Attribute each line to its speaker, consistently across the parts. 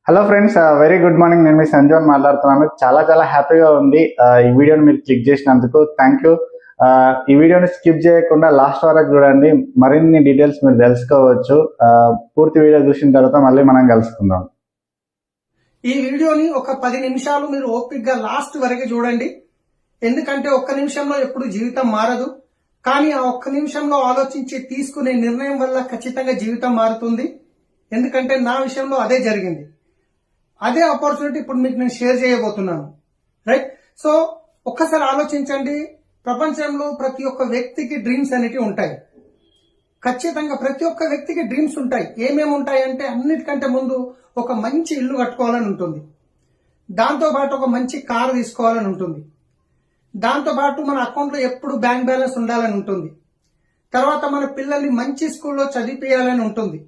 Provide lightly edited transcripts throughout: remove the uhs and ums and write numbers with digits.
Speaker 1: Hello friends, very good morning. నేను మీ సంజీవన్ మాట్లాడుతున్నాను. చాలా చాలా హ్యాపీగా ఉంది ఈ వీడియోని మీరు క్లిక్ చేసినందుకు. Thank you. ఈ వీడియోని స్కిప్ చేయకుండా లాస్ట్ వరకు చూడండి. మరిన్ని డీటెయిల్స్ మీరు తెలుసుకోవచ్చు. పూర్తి వీడియో చూసిన తర్వాత మళ్ళీ మనం కలుసుకుందాం.
Speaker 2: ఈ వీడియోని ఒక 10 నిమిషాలు మీరు ఓపికగా లాస్ట్ వరకు చూడండి. ఎందుకంటే ఒక్క నిమిషంలో ఎప్పుడు జీవితం మారదు, కానీ ఆ ఒక్క నిమిషంలో ఆలోచించి తీసుకునే నిర్ణయం వల్ల ఖచ్చితంగా జీవితం మారుతుంది. ఎందుకంటే నా విషయంలో అదే జరిగింది. అదే ఆపర్చునిటీ ఇప్పుడు మీకు నేను షేర్ చేయబోతున్నాను. రైట్? సో ఒక్కసారి ఆలోచించండి. ప్రపంచంలో ప్రతి ఒక్క వ్యక్తికి డ్రీమ్స్ అనేవి ఉంటాయి. ఖచ్చితంగా ప్రతి ఒక్క వ్యక్తికి డ్రీమ్స్ ఉంటాయి. ఏమేమి ఉంటాయంటే అన్నిటికంటే ముందు ఒక మంచి ఇల్లు కట్టుకోవాలని ఉంటుంది, దాంతో పాటు ఒక మంచి కారు తీసుకోవాలని ఉంటుంది, దాంతో పాటు మన అకౌంట్లో ఎప్పుడు బ్యాంక్ బ్యాలెన్స్ ఉండాలని ఉంటుంది, తర్వాత మన పిల్లల్ని మంచి స్కూల్లో చదివించాలని ఉంటుంది,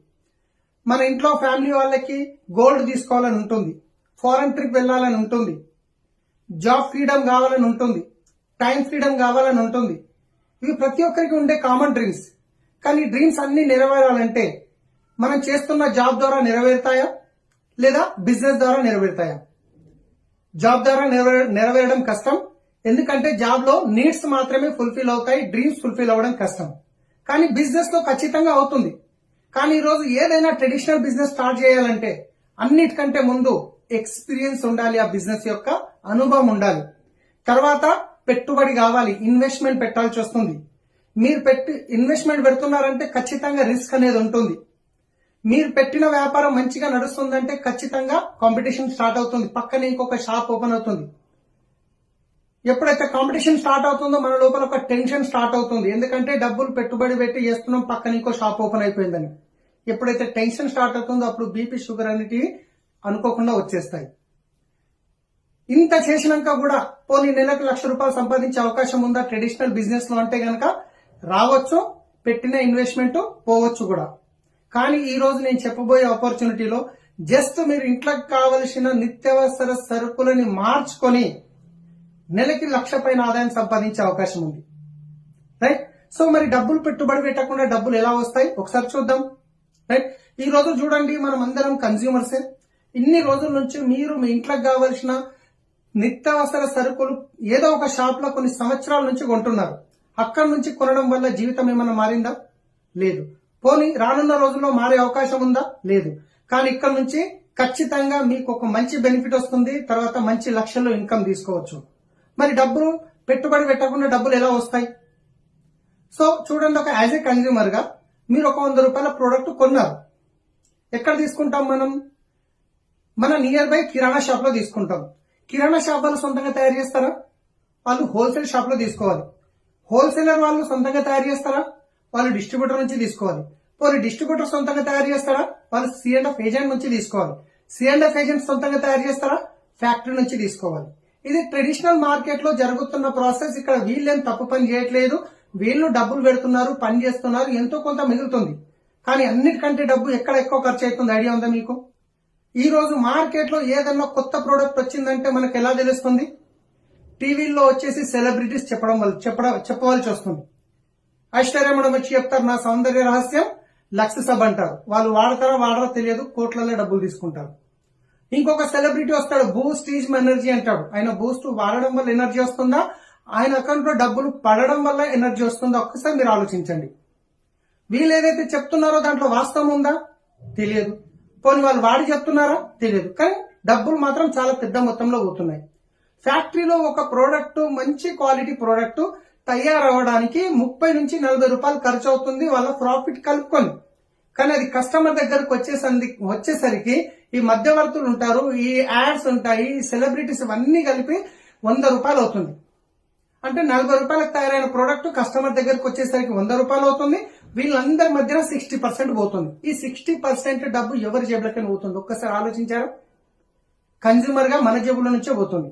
Speaker 2: మన ఇంట్లో ఫ్యామిలీ వాళ్ళకి గోల్డ్ తీసుకోవాలని ఉంటుంది, ఫారెన్ ట్రిప్ వెళ్ళాలని ఉంటుంది, జాబ్ ఫ్రీడమ్ కావాలని ఉంటుంది, టైం ఫ్రీడమ్ కావాలని ఉంటుంది. ఇవి ప్రతి ఒక్కరికి ఉండే కామన్ డ్రీమ్స్. కానీ డ్రీమ్స్ అన్ని నెరవేరాలంటే మనం చేస్తున్న జాబ్ ద్వారా నెరవేరుతాయా లేదా బిజినెస్ ద్వారా నెరవేరుతాయా? జాబ్ ద్వారా నెరవేరడం కష్టం. ఎందుకంటే జాబ్ లో నీడ్స్ మాత్రమే ఫుల్ఫిల్ అవుతాయి, డ్రీమ్స్ ఫుల్ఫిల్ అవ్వడం కష్టం. కానీ బిజినెస్ లో ఖచ్చితంగా అవుతుంది. కానీ ఈరోజు ఏదైనా ట్రెడిషనల్ బిజినెస్ స్టార్ట్ చేయాలంటే అన్నిటికంటే ముందు ఎక్స్పీరియన్స్ ఉండాలి, ఆ బిజినెస్ యొక్క అనుభవం ఉండాలి. తర్వాత పెట్టుబడి కావాలి, ఇన్వెస్ట్మెంట్ పెట్టాల్సి వస్తుంది. మీరు ఇన్వెస్ట్మెంట్ పెడుతున్నారంటే ఖచ్చితంగా రిస్క్ అనేది ఉంటుంది. మీరు పెట్టిన వ్యాపారం మంచిగా నడుస్తుందంటే ఖచ్చితంగా కాంపిటీషన్ స్టార్ట్ అవుతుంది, పక్కన ఇంకొక షాప్ ఓపెన్ అవుతుంది. ఎప్పుడైతే కాంపిటీషన్ స్టార్ట్ అవుతుందో మన లోపల ఒక టెన్షన్ స్టార్ట్ అవుతుంది. ఎందుకంటే డబ్బులు పెట్టుబడి పెట్టి చేస్తున్నాం, పక్కన ఇంకో షాప్ ఓపెన్ అయిపోయిందని. ఎప్పుడైతే టెన్షన్ స్టార్ట్ అవుతుందో అప్పుడు బీపీ, షుగర్ అనేటివి అనుకోకుండా వచ్చేస్తాయి. ఇంత చేసినాక కూడా పోనీ నెలకు ₹1,00,000 సంపాదించే అవకాశం ఉందా ట్రెడిషనల్ బిజినెస్ లో అంటే గనక రావచ్చు, పెట్టిన ఇన్వెస్ట్మెంట్ పోవచ్చు కూడా. కానీ ఈ రోజు నేను చెప్పబోయే ఆపర్చునిటీలో జస్ట్ మీరు ఇంట్లోకి కావలసిన నిత్యావసర సరుకులని మార్చుకొని నెలకి 1,00,000 పైన ఆదాయం సంపాదించే అవకాశం ఉంది. రైట్? సో మరి డబ్బులు పెట్టుబడి పెట్టకుండా డబ్బులు ఎలా వస్తాయి ఒకసారి చూద్దాం. రైట్? ఈ రోజు చూడండి, మనం అందరం కన్స్యూమర్సే. ఇన్ని రోజుల నుంచి మీరు మీ ఇంట్లోకి కావలసిన నిత్యావసర సరుకులు ఏదో ఒక షాప్ లో కొన్ని సంవత్సరాల నుంచి కొంటున్నారు. అక్కడి నుంచి కొనడం వల్ల జీవితం ఏమైనా మారిందా? లేదు. పోనీ రానున్న రోజుల్లో మారే అవకాశం ఉందా? లేదు. కానీ ఇక్కడ నుంచి ఖచ్చితంగా మీకు ఒక మంచి బెనిఫిట్ వస్తుంది, తర్వాత మంచి లక్షల్లో ఇన్కమ్ తీసుకోవచ్చు. మరి డబ్బులు పెట్టుబడి పెట్టకుండా డబ్బులు ఎలా వస్తాయి? సో చూడండి, ఒక యాజ్ ఏ కన్స్యూమర్ గా మీరు ఒక ₹100 ప్రోడక్ట్ కొన్నారు. ఎక్కడ తీసుకుంటాం మనం? మన నియర్ బై కిరాణా షాప్ లో తీసుకుంటాం. కిరాణా షాప్ వాళ్ళు సొంతంగా తయారు చేస్తారా? వాళ్ళు హోల్సేల్ షాప్ లో తీసుకోవాలి. హోల్సేలర్ వాళ్ళు సొంతంగా తయారు చేస్తారా? వాళ్ళు డిస్ట్రిబ్యూటర్ నుంచి తీసుకోవాలి. పోనీ డిస్ట్రిబ్యూటర్ సొంతంగా తయారు చేస్తారా? వాళ్ళు C&F ఏజెంట్ నుంచి తీసుకోవాలి. C&F ఏజెంట్ సొంతంగా తయారు చేస్తారా? ఫ్యాక్టరీ నుంచి తీసుకోవాలి. ఇది ట్రెడిషనల్ మార్కెట్ లో జరుగుతున్న ప్రాసెస్. ఇక్కడ వీళ్ళేం తప్పు పని చేయట్లేదు, వీళ్ళు డబ్బులు పెడుతున్నారు, పని చేస్తున్నారు, ఎంతో కొంత మిగులుతుంది. కానీ అన్నిటికంటే డబ్బు ఎక్కడ ఎక్కువ ఖర్చు అవుతుంది ఐడియా ఉందా మీకు? ఈ రోజు మార్కెట్ లో ఏదన్నా కొత్త ప్రోడక్ట్ వచ్చిందంటే మనకు ఎలా తెలుస్తుంది? టీవీల్లో వచ్చేసి సెలబ్రిటీస్ చెప్పవలసి వస్తుంది. ఐశ్వర్య మేడం వచ్చి చెప్తారు, నా సౌందర్య రహస్యం లక్స్ సబ్ అంటారు. వాళ్ళు వాడతారో తెలియదు, కోట్లలో డబ్బులు తీసుకుంటారు. ఇంకొక సెలబ్రిటీ వస్తాడు, బూస్ట్ ఈజ్ ఎనర్జీ అంటాడు. ఆయన బూస్ట్ వాడడం వల్ల ఎనర్జీ వస్తుందా, ఆయన అకౌంట్ లో డబ్బులు పడడం వల్ల ఎనర్జీ వస్తుందా? ఒక్కసారి మీరు ఆలోచించండి. వీళ్ళు ఏదైతే చెప్తున్నారో దాంట్లో వాస్తవం ఉందా? తెలియదు. పోనీ వాళ్ళు వాడి చెప్తున్నారా? తెలియదు. కానీ డబ్బులు మాత్రం చాలా పెద్ద మొత్తంలో పోతున్నాయి. ఫ్యాక్టరీలో ఒక ప్రోడక్ట్, మంచి క్వాలిటీ ప్రోడక్ట్ తయారవడానికి ₹30 నుంచి ₹40 ఖర్చు అవుతుంది, వాళ్ళ ప్రాఫిట్ కలుపుకొని. కానీ అది కస్టమర్ దగ్గరకు వచ్చేసరికి ఈ మధ్యవర్తులు ఉంటారు, ఈ యాడ్స్ ఉంటాయి, సెలబ్రిటీస్ ఇవన్నీ కలిపి ₹100 అవుతుంది. అంటే ₹40 తయారైన ప్రోడక్ట్ కస్టమర్ దగ్గరకు వచ్చేసరికి ₹100 అవుతుంది. వీళ్ళందరి మధ్యన 60% పోతుంది. ఈ 60% డబ్బు ఎవరి జేబులకైనా పోతుంది? ఒక్కసారి ఆలోచించారా? కన్స్యూమర్ గా మన జేబుల నుంచే పోతుంది.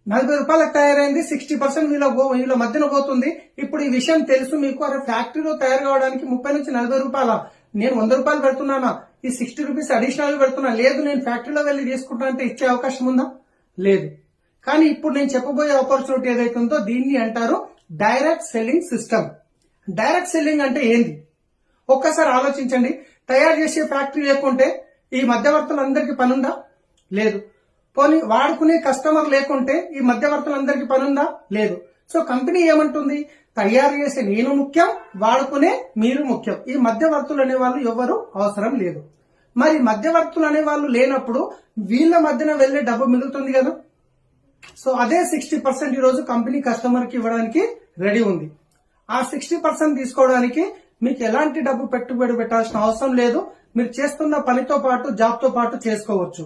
Speaker 2: ₹40 తయారైంది, 60% వీళ్ళ మధ్యన పోతుంది. ఇప్పుడు ఈ విషయం తెలుసు మీకు, అరే ఫ్యాక్టరీలో తయారు కావడానికి ₹30 నుంచి ₹40, నేను ₹100 పెడుతున్నానా, ఈ ₹60 అడిషనల్ పెడుతున్నా, లేదు నేను ఫ్యాక్టరీలో వెళ్లి తీసుకుంటా అంటే ఇచ్చే అవకాశం ఉందా? లేదు. కానీ ఇప్పుడు నేను చెప్పబోయే ఆపర్చునిటీ ఏదైతే ఉందో దీన్ని అంటారు direct selling system. Direct selling అంటే ఏంది? ఒక్కసారి ఆలోచించండి. తయారు చేసే ఫ్యాక్టరీ లేకుంటే ఈ మధ్యవర్తులందరికీ పనుందా? లేదు. పోనీ వాడుకునే కస్టమర్ లేకుంటే ఈ మధ్యవర్తులందరికీ పనుందా? లేదు. సో కంపెనీ ఏమంటుంది, తయారు చేసే నేను ముఖ్యం, వాడుకునే మీరు ముఖ్యం, ఈ మధ్యవర్తులు అనే వాళ్ళు ఎవరు అవసరం లేదు. మరి మధ్యవర్తులు అనే వాళ్ళు లేనప్పుడు వీళ్ళ మధ్యన వెళ్లే డబ్బు మిగులుతుంది కదా. సో అదే 60% ఈ రోజు కంపెనీ కస్టమర్ కి ఇవ్వడానికి రెడీ ఉంది. ఆ 60% తీసుకోవడానికి మీకు ఎలాంటి డబ్బు పెట్టుబడి పెట్టాల్సిన అవసరం లేదు. మీరు చేస్తున్న పనితో పాటు జాబ్ తో పాటు చేసుకోవచ్చు.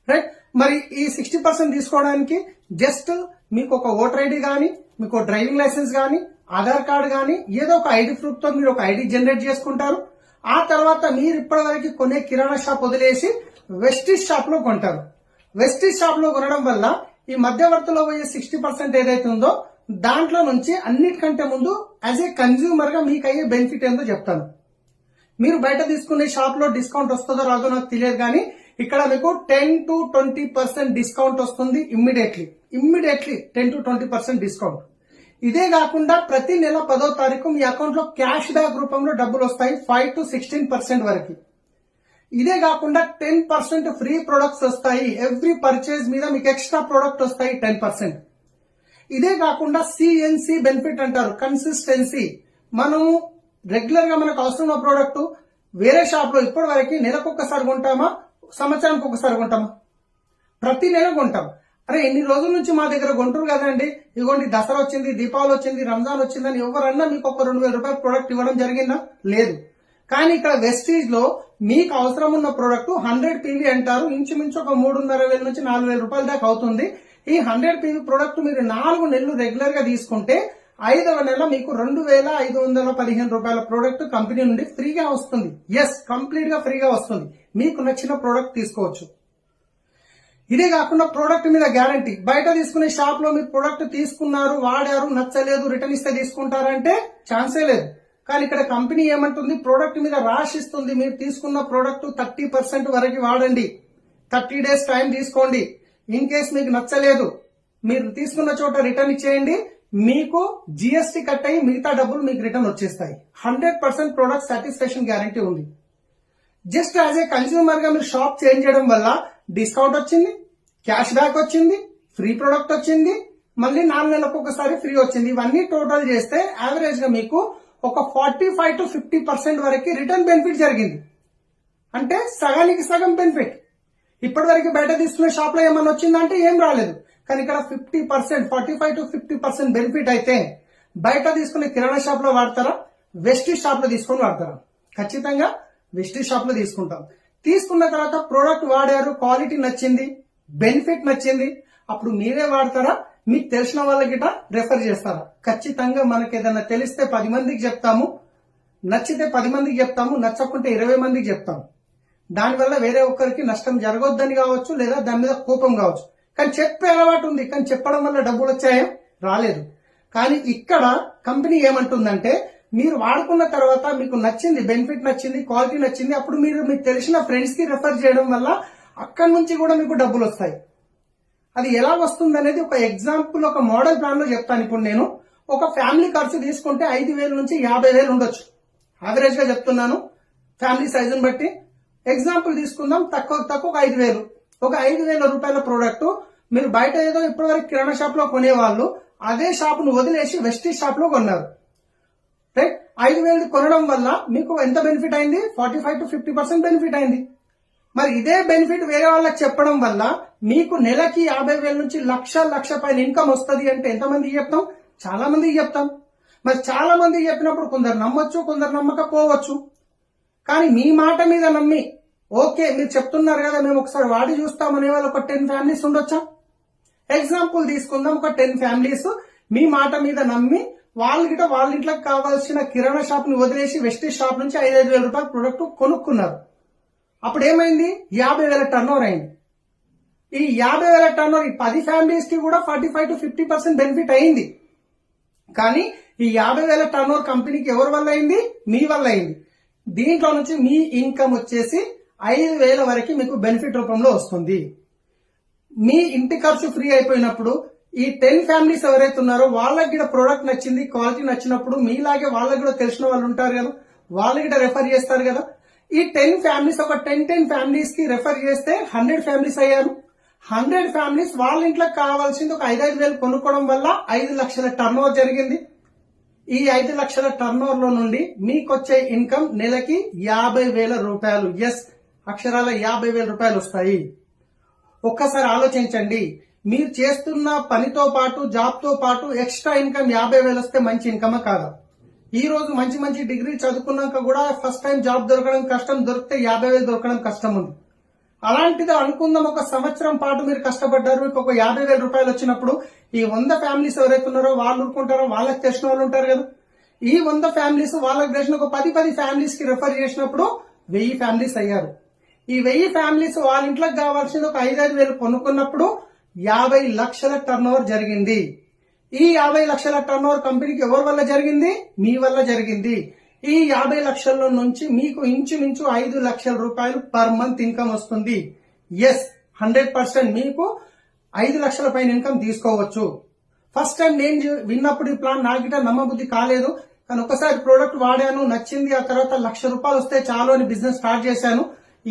Speaker 2: రైట్. మరి ఈ 60% తీసుకోవడానికి జస్ట్ మీకు ఒక ఓటర్ ఐడి గానీ, మీకు డ్రైవింగ్ లైసెన్స్ గానీ, ఆధార్ కార్డు గానీ, ఏదో ఒక ఐడి ప్రూఫ్ తో మీరు ఒక ఐడి జనరేట్ చేసుకుంటారు. ఆ తర్వాత మీరు ఇప్పటివరకు కొనే కిరాణా షాప్ వదిలేసి వెస్టీజ్ షాప్ లో కొంటారు. వెస్టీజ్ షాప్ లో కొనడం వల్ల ఈ మధ్యవర్తిలో పోయే 60% ఏదైతే ఉందో దాంట్లో నుంచి అన్నిటికంటే ముందు యాజ్ ఏ కన్జ్యూమర్ గా మీకు అయ్యే బెనిఫిట్ ఏందో చెప్తాను. మీరు బయట తీసుకునే షాప్ లో డిస్కౌంట్ వస్తుందో రాదో నాకు తెలియదు, కానీ ఇక్కడ మీకు 10 to 20% డిస్కౌంట్ వస్తుంది ఇమ్మీడియట్లీ 10 to 20% డిస్కౌంట్. ఇదే కాకుండా ప్రతి నెల 10వ తారీఖు మీ అకౌంట్ లో క్యాష్ బ్యాక్ రూపంలో డబ్బులు వస్తాయి 5 to 16% వరకు. ఇదే కాకుండా 10% ఫ్రీ ప్రొడక్ట్స్ వస్తాయి. ఎవ్రీ పర్చేజ్ మీద మీకు ఎక్స్ట్రా ప్రొడక్ట్ వస్తాయి 10%. ఇదే కాకుండా సిఎన్సి బెనిఫిట్ అంటారు, కన్సిస్టెన్సీ. మనము రెగ్యులర్ గా మనకు అవసరమైన ప్రోడక్ట్ వేరే షాప్ లో ఇప్పటి వరకు నెలకు ఒక్కసారి కొంటామా, సంవత్సరానికి ఒకసారి కొంటామా? ప్రతి నెల కొంటాం. అరే ఎన్ని రోజుల నుంచి మా దగ్గర కొంటారు కదండి, ఇదిగోండి దసరా వచ్చింది, దీపావళి వచ్చింది, రంజాన్ వచ్చిందని ఎవరన్నా మీకు ఒక 2000 రూపాయల ప్రోడక్ట్ ఇవ్వడం జరిగిందా? లేదు. కానీ ఇక్కడ వెస్టీజ్ లో మీకు అవసరం ఉన్న ప్రోడక్ట్ 100 PV అంటారు, ఇంచుమించు ఒక 3,500 నుంచి 4,000 రూపాయల దాకా అవుతుంది. ఈ 100 PV ప్రోడక్ట్ మీరు 4 నెలలు రెగ్యులర్ గా తీసుకుంటే 5వ నెల మీకు 2,515 రూపాయల ప్రోడక్ట్ కంపెనీ నుండి ఫ్రీగా వస్తుంది. ఎస్, కంప్లీట్ గా ఫ్రీగా వస్తుంది. మీకు నచ్చిన ప్రోడక్ట్ తీసుకోవచ్చు. ఇదే కాకుండా ప్రోడక్ట్ మీద గ్యారంటీ. బయట తీసుకునే షాప్ లో మీరు ప్రోడక్ట్ తీసుకున్నారు, వాడారు, నచ్చలేదు, రిటర్న్ ఇస్తే తీసుకుంటారంటే ఛాన్సే లేదు. కానీ ఇక్కడ కంపెనీ ఏమంటుంది, ప్రోడక్ట్ మీద రాసిస్తుంది, మీరు తీసుకున్న ప్రోడక్ట్ 30% వరకు వాడండి, 30 days టైం తీసుకోండి. ఇన్ కేస్ మీకు నచ్చలేదు, మీరు తీసుకున్న చోట రిటర్న్ ఇచ్చేయండి, మీకు జిఎస్టీ కట్ అయ్యి మిగతా డబ్బులు మీకు రిటర్న్ వచ్చేస్తాయి. 100% ప్రోడక్ట్ సాటిస్ఫాక్షన్ గ్యారంటీ ఉంది. జస్ట్ యాజ్ ఏ కన్స్యూమర్ గా మీరు షాప్ చేంజ్ చేయడం వల్ల డిస్కౌంట్ వచ్చింది, క్యాష్ బ్యాక్ వచ్చింది, ఫ్రీ ప్రొడక్ట్ వచ్చింది, మళ్ళీ 4 నెలలకు ఒకసారి ఫ్రీ వచ్చింది. ఇవన్నీ టోటల్ చేస్తే యావరేజ్ గా మీకు ఒక 45 to 50% వరకు రిటర్న్ బెనిఫిట్ జరిగింది. అంటే సగానికి సగం బెనిఫిట్. ఇప్పటి వరకు బయట తీసుకునే షాప్ లో ఏమన్నా వచ్చిందంటే ఏం రాలేదు. కానీ ఇక్కడ 50%, 45 to 50% బెనిఫిట్ అయితే బయట తీసుకునే కిరాణా షాప్ లో వాడతారా, వెస్టీజ్ షాప్ లో తీసుకొని వాడతారా? ఖచ్చితంగా వెస్టీజ్ షాప్ లో తీసుకుంటాం. తీసుకున్న తర్వాత ప్రోడక్ట్ వాడారు, క్వాలిటీ నచ్చింది, బెనిఫిట్ నచ్చింది, అప్పుడు మీరే వాడతారా, మీకు తెలిసిన వాళ్ళకి రెఫర్ చేస్తారా? ఖచ్చితంగా మనకి ఏదైనా తెలిస్తే 10 మందికి చెప్తాము, నచ్చితే 10 మందికి చెప్తాము, నచ్చకుంటే 20 మందికి చెప్తాము. దానివల్ల వేరే ఒక్కరికి నష్టం జరగొద్దని కావచ్చు, లేదా దాని మీద కోపం కావచ్చు. కానీ చెప్పే అలవాటు ఉంది, కానీ చెప్పడం వల్ల డబ్బులు వచ్చాయో రాలేదు. కానీ ఇక్కడ కంపెనీ ఏమంటుందంటే, మీరు వాడుకున్న తర్వాత మీకు నచ్చింది, బెనిఫిట్ నచ్చింది, క్వాలిటీ నచ్చింది, అప్పుడు మీరు మీకు తెలిసిన ఫ్రెండ్స్ కి రెఫర్ చేయడం వల్ల అక్కడి నుంచి కూడా మీకు డబ్బులు వస్తాయి. అది ఎలా వస్తుంది అనేది ఒక ఎగ్జాంపుల్, ఒక మోడల్ ప్లాన్ లో చెప్తాను. ఇప్పుడు నేను ఒక ఫ్యామిలీ ఖర్చు తీసుకుంటే 5,000 నుంచి 50,000 ఉండొచ్చు. యావరేజ్ గా చెప్తున్నాను, ఫ్యామిలీ సైజుని బట్టి. ఎగ్జాంపుల్ తీసుకుందాం, తక్కువ 5,000. ఒక 5,000 రూపాయల ప్రోడక్ట్ మీరు బయట ఏదో ఇప్పటివరకు కిరాణా షాప్ లో కొనేవాళ్ళు అదే షాప్ ను వదిలేసి వెస్టీజ్ షాప్ లో కొన్నారు. రైట్. 5,000 కొనడం వల్ల మీకు ఎంత బెనిఫిట్ అయింది? 45 to 50% బెనిఫిట్ అయింది. మరి ఇదే బెనిఫిట్ వేరే వాళ్ళకి చెప్పడం వల్ల మీకు నెలకి 50,000 నుంచి లక్ష పైన ఇన్కమ్ వస్తుంది అంటే ఎంతమందికి చెప్తాం? చాలా మందికి చెప్తాం. మరి చాలా మందికి చెప్పినప్పుడు కొందరు నమ్మొచ్చు, కొందరు నమ్మకపోవచ్చు. కానీ మీ మాట మీద నమ్మి, ఓకే మీరు చెప్తున్నారు కదా మేము ఒకసారి వాడి చూస్తామనే వాళ్ళు ఒక 10 ఫ్యామిలీస్ ఉండొచ్చా? ఎగ్జాంపుల్ తీసుకుందాం, ఒక 10 ఫ్యామిలీస్ మీ మాట మీద నమ్మి వాళ్ళ ఇంట్లోకి కావాల్సిన కిరాణా షాప్ ని వదిలేసి వెస్టీజ్ షాప్ నుంచి 5,000 రూపాయల ప్రొడక్ట్ కొనుక్కున్నారు. అప్పుడు ఏమైంది? 50,000 టర్న్ ఓవర్ అయింది. ఈ 50,000 టర్న్ ఓవర్ ఈ 10 ఫ్యామిలీస్ కి కూడా 45 to 50% బెనిఫిట్ అయింది. కానీ ఈ 50,000 టర్న్ ఓవర్ కంపెనీకి ఎవరి వల్ల అయింది? మీ వల్ల అయింది. దీంట్లో నుంచి మీ ఇన్కమ్ వచ్చేసి 5,000 వరకు మీకు బెనిఫిట్ రూపంలో వస్తుంది. మీ ఇంటి ఖర్చు ఫ్రీ అయిపోయినప్పుడు ఈ 10 ఫ్యామిలీస్ ఎవరైతే ఉన్నారో వాళ్ళకి కూడా ప్రోడక్ట్ నచ్చింది, క్వాలిటీ నచ్చినప్పుడు మీలాగే వాళ్ళకి కూడా తెలిసిన వాళ్ళు ఉంటారు కదా, వాళ్ళకి కూడా రెఫర్ చేస్తారు కదా. ఈ 10 ఫ్యామిలీస్ ఒక 10 ఫ్యామిలీస్ కి రెఫర్ చేస్తే 100 ఫ్యామిలీస్ అయ్యారు. 100 ఫ్యామిలీస్ వాళ్ళ ఇంట్లో కావాల్సింది ఒక 5-5 వేలు కొనుక్కోవడం వల్ల 5 లక్షల టర్న్ ఓవర్ జరిగింది. ఈ 5 లక్షల టర్న్ ఓవర్ లో నుండి మీకు వచ్చే ఇన్కమ్ నెలకి 50,000 రూపాయలు. ఎస్, అక్షరాల 50,000 రూపాయలు వస్తాయి. ఒక్కసారి ఆలోచించండి, మీరు చేస్తున్న పనితో పాటు జాబ్ తో పాటు ఎక్స్ట్రా ఇన్కమ్ 50,000 వస్తే మంచి ఇన్కమ్ కాదా? ఈ రోజు మంచి మంచి డిగ్రీ చదువుకున్నాక కూడా ఫస్ట్ టైం జాబ్ దొరకడం కష్టం, దొరికితే 50,000 దొరకడం కష్టం ఉంది. అలాంటిది అనుకుందాం, ఒక సంవత్సరం పాటు మీరు కష్టపడ్డారు, మీకు ఒక 50,000 రూపాయలు వచ్చినప్పుడు ఈ 100 ఫ్యామిలీస్ ఎవరైతే ఉన్నారో వాళ్ళు ఊరుకుంటారో, వాళ్ళకి తెలిసిన వాళ్ళు ఉంటారు కదా. ఈ 100 ఫ్యామిలీస్ వాళ్ళకి తెలిసిన ఒక 10 ఫ్యామిలీస్ కి రెఫర్ చేసినప్పుడు 1000 ఫ్యామిలీస్ అయ్యారు. ఈ 1000 ఫ్యామిలీస్ వాళ్ళ ఇంట్లోకి కావాల్సింది ఒక 5-5 వేలు కొనుక్కున్నప్పుడు 50 లక్షల టర్న్ ఓవర్ జరిగింది. ఈ 50 లక్షల టర్న్ ఓవర్ కంపెనీకి ఎవరి వల్ల జరిగింది? మీ వల్ల జరిగింది. ఈ 50 లక్షల నుంచి మీకు ఇంచుమించు 5 లక్షల రూపాయలు పర్ మంత్ ఇన్కమ్ వస్తుంది. ఎస్, 100% మీకు 5 లక్షల పైన ఇన్కమ్ తీసుకోవచ్చు. ఫస్ట్ టైం నేను విన్నప్పుడు ఈ ప్లాన్ నాకిట నమ్మబుద్ధి కాలేదు, కానీ ఒకసారి ప్రోడక్ట్ వాడాను, నచ్చింది. ఆ తర్వాత 1,00,000 రూపాయలు వస్తే చాలు అని బిజినెస్ స్టార్ట్ చేశాను.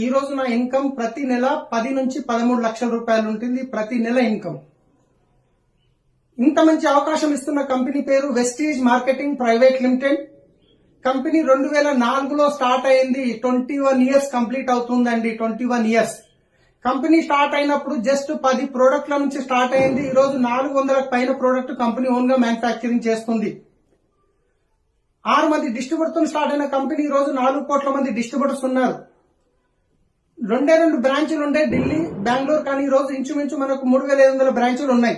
Speaker 2: ఈ రోజు నా ఇన్కమ్ ప్రతి నెల 10 నుంచి 13 లక్షల రూపాయలు ఉంటుంది, ప్రతి నెల ఇన్కమ్. ఇంత మంచి అవకాశం ఇస్తున్న కంపెనీ పేరు Vestige marketing private limited. Company 2004లో స్టార్ట్ అయింది. 21 ఇయర్స్ కంప్లీట్ అవుతుందండి. 21 ఇయర్స్. కంపెనీ స్టార్ట్ అయినప్పుడు జస్ట్ 10 ప్రోడక్ట్ల నుంచి స్టార్ట్ అయింది. ఈ రోజు 400 పైన ప్రోడక్ట్ కంపెనీ ఓన్ గా మ్యానుఫ్యాక్చరింగ్ చేస్తుంది. 6 మంది డిస్ట్రిబ్యూటర్తో స్టార్ట్ అయిన కంపెనీ ఈ రోజు 4 కోట్ల మంది డిస్ట్రిబ్యూటర్స్ ఉన్నారు. 2 బ్రాంచులు ఉండే ఢిల్లీ, బెంగళూరు, కానీ ఈ రోజు ఇంచుమించు మనకు 3,500 బ్రాంచులు ఉన్నాయి.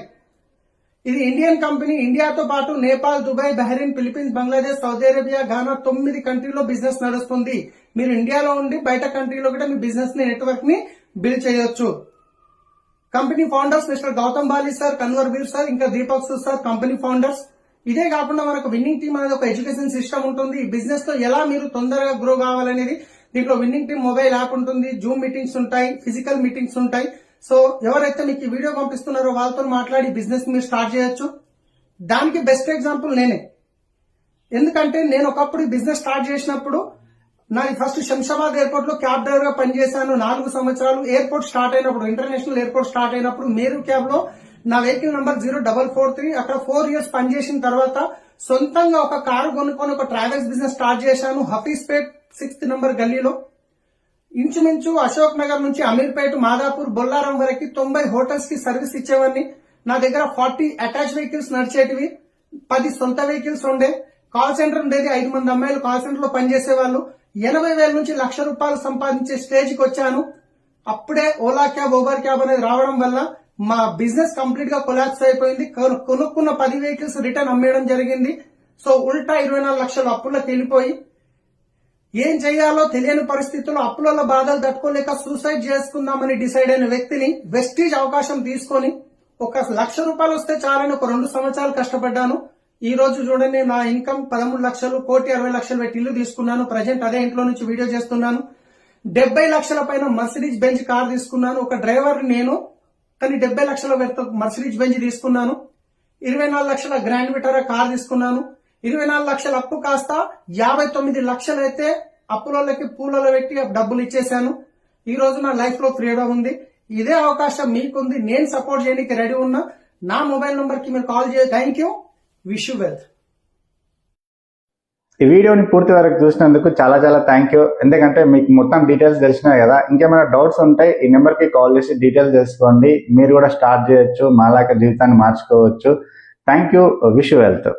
Speaker 2: ఇది ఇండియన్ కంపెనీ. ఇండియాతో పాటు Nepal, Dubai, Bahrain, Philippines, Bangladesh, Saudi Arabia, Ghana 9 కంట్రీలో బిజినెస్ నడుస్తుంది. మీరు ఇండియాలో ఉండి బయట కంట్రీలో కూడా మీ బిజినెస్ ని నెట్వర్క్ ని బిల్డ్ చేయొచ్చు. Company founders mister Gautam Bali sir, Kanwar Vir sir, ఇంకా Deepak Sood sir company founders. ఇదే కాకుండా మనకు విన్నింగ్ టీమ్ అనేది ఒక ఎడ్యుకేషన్ సిస్టమ్ ఉంటుంది. ఈ బిజినెస్ లో ఎలా మీరు తొందరగా గ్రో కావాలనేది దీంట్లో విన్నింగ్ టీమ్ మొబైల్ యాప్ ఉంటుంది, జూమ్ మీటింగ్స్ ఉంటాయి, ఫిజికల్ మీటింగ్స్ ఉంటాయి. సో ఎవరైతే మీకు ఈ వీడియో పంపిస్తున్నారో వాళ్ళతో మాట్లాడి బిజినెస్ మీరు స్టార్ట్ చేయొచ్చు. దానికి బెస్ట్ ఎగ్జాంపుల్ నేనే. ఎందుకంటే నేను ఒకప్పుడు ఈ బిజినెస్ స్టార్ట్ చేసినప్పుడు నాది ఫస్ట్ శంషాబాద్ ఎయిర్పోర్ట్ లో క్యాబ్ డ్రైవర్ గా పనిచేశాను 4 సంవత్సరాలు. ఎయిర్పోర్ట్ స్టార్ట్ అయినప్పుడు, ఇంటర్నేషనల్ ఎయిర్పోర్ట్ స్టార్ట్ అయినప్పుడు మేరు క్యాబ్ లో నా వెహికల్ నంబర్ 0443. అక్కడ 4 ఇయర్స్ పనిచేసిన తర్వాత సొంతంగా ఒక కారు కొనుక్కొని ఒక ట్రావెల్స్ బిజినెస్ స్టార్ట్ చేశాను హఫీజ్పేట్ 6th నంబర్ గల్లీలో. ఇంచుమించు అశోక్ నగర్ నుంచి అమీర్పేట్, మాదాపూర్, బొల్లారం వరకు 90 హోటల్స్ కి సర్వీస్ ఇచ్చేవాడిని. నా దగ్గర 40 అటాచ్ వెహికల్స్ నడిచేటివి, 10 సొంత వెహికల్స్ ఉండే. కాల్ సెంటర్ ఉండేది, 5 మంది అమ్మాయిలు కాల్ సెంటర్ లో పనిచేసేవాళ్ళు. 80,000 నుంచి 1,00,000 రూపాయలు సంపాదించే స్టేజ్ కి వచ్చాను. అప్పుడే ఓలా క్యాబ్, ఊబర్ క్యాబ్ అనేది రావడం వల్ల మా బిజినెస్ కంప్లీట్ గా కొలాప్స్ అయిపోయింది. కొనుక్కున్న 10 వెహికల్స్ రిటర్న్ అమ్మేయడం జరిగింది. సో ఉల్టా 24 లక్షలు అప్పుల్లోకి వెళ్ళిపోయి ఏం చేయాలో తెలియని పరిస్థితుల్లో అప్పుల బాధలు తట్టుకోలేక సూసైడ్ చేసుకుందామని డిసైడ్ అయిన వ్యక్తిని వెస్టీజ్ అవకాశం తీసుకొని ఒక 1,00,000 రూపాయలు వస్తే చాలని ఒక 2 సంవత్సరాలు కష్టపడ్డాను. ఈ రోజు చూడండి, నా ఇన్కమ్ 13 లక్షలు, 1,60,00,000 పెట్టి ఇల్లు తీసుకున్నాను. ప్రజెంట్ అదే ఇంట్లో నుంచి వీడియో చేస్తున్నాను. 70 లక్షల పైన మర్సిడీస్ బెంజ్ కార్ తీసుకున్నాను. ఒక డ్రైవర్ నేను, కానీ 70 లక్షల మర్సిడీస్ బెంజ్ తీసుకున్నాను. 24 లక్షల గ్రాండ్ విటారా కార్ తీసుకున్నాను. 24 లక్షల అప్పు కాస్త 59 లక్షలు అయితే అప్పులకి పూలలో పెట్టి డబ్బులు ఇచ్చేశాను. ఈ రోజు నా లైఫ్ లో ఫ్రీడమ్ ఉంది. ఇదే అవకాశం మీకుంది. నేను సపోర్ట్ చేయడానికి రెడీ ఉన్నా. నా మొబైల్ నంబర్ కి మీరు కాల్ చేయండి. Thank you. Wish you wealth.
Speaker 1: ఈ వీడియోని పూర్తి వరకు చూసినందుకు చాలా చాలా థ్యాంక్ యూ. ఎందుకంటే మీకు మొత్తం డీటెయిల్స్ తెలిసినాయి కదా. ఇంకేమైనా డౌట్స్ ఉంటే ఈ నెంబర్ కి కాల్ చేసి డీటెయిల్స్ తెలుసుకోండి. మీరు కూడా స్టార్ట్ చేయొచ్చు, మాలాగా జీవితాన్ని మార్చుకోవచ్చు. Thank you. Wish you wealth.